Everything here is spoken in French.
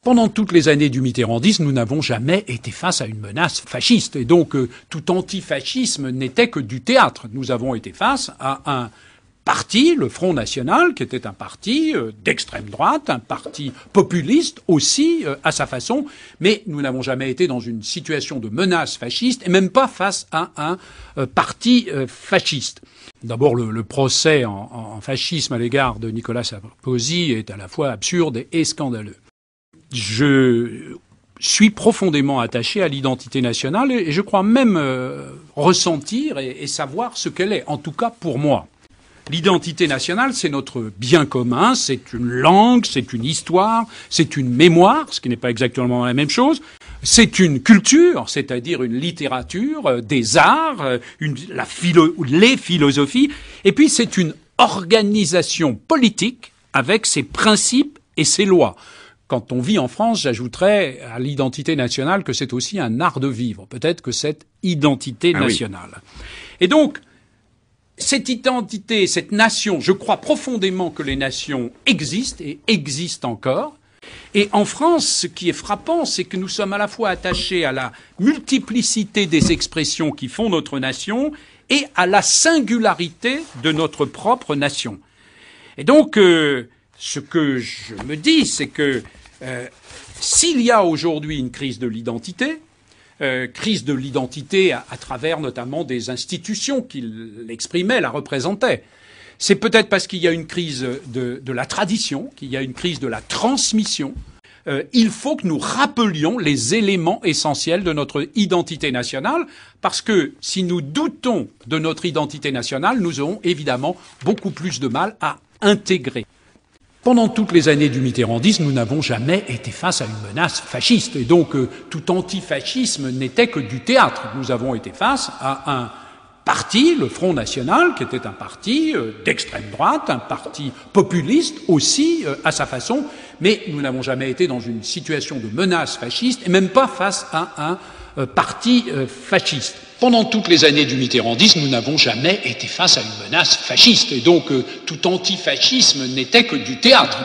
Pendant toutes les années du mitterrandisme, nous n'avons jamais été face à une menace fasciste. Et donc, tout antifascisme n'était que du théâtre. Nous avons été face à un parti, le Front National, qui était un parti d'extrême droite, un parti populiste aussi, à sa façon. Mais nous n'avons jamais été dans une situation de menace fasciste, et même pas face à un parti fasciste. D'abord, le procès en fascisme à l'égard de Nicolas Sarkozy est à la fois absurde et scandaleux. Je suis profondément attaché à l'identité nationale et je crois même ressentir et savoir ce qu'elle est, en tout cas pour moi. L'identité nationale, c'est notre bien commun, c'est une langue, c'est une histoire, c'est une mémoire, ce qui n'est pas exactement la même chose. C'est une culture, c'est-à-dire une littérature, des arts, les philosophies. Et puis c'est une organisation politique avec ses principes et ses lois. Quand on vit en France, j'ajouterais à l'identité nationale que c'est aussi un art de vivre. Peut-être que cette identité nationale. Oui. Et donc, cette identité, cette nation, je crois profondément que les nations existent et existent encore. Et en France, ce qui est frappant, c'est que nous sommes à la fois attachés à la multiplicité des expressions qui font notre nation et à la singularité de notre propre nation. Et donc, ce que je me dis, c'est que s'il y a aujourd'hui une crise de l'identité à travers notamment des institutions qui l'exprimaient, la représentaient, c'est peut-être parce qu'il y a une crise de la tradition, qu'il y a une crise de la transmission. Il faut que nous rappelions les éléments essentiels de notre identité nationale, parce que si nous doutons de notre identité nationale, nous aurons évidemment beaucoup plus de mal à intégrer. Pendant toutes les années du mitterrandisme, nous n'avons jamais été face à une menace fasciste. Et donc, tout antifascisme n'était que du théâtre. Nous avons été face à un parti, le Front National, qui était un parti d'extrême droite, un parti populiste aussi, à sa façon. Mais nous n'avons jamais été dans une situation de menace fasciste, et même pas face à un parti fasciste. Pendant toutes les années du mitterrandisme, nous n'avons jamais été face à une menace fasciste. Et donc, tout antifascisme n'était que du théâtre.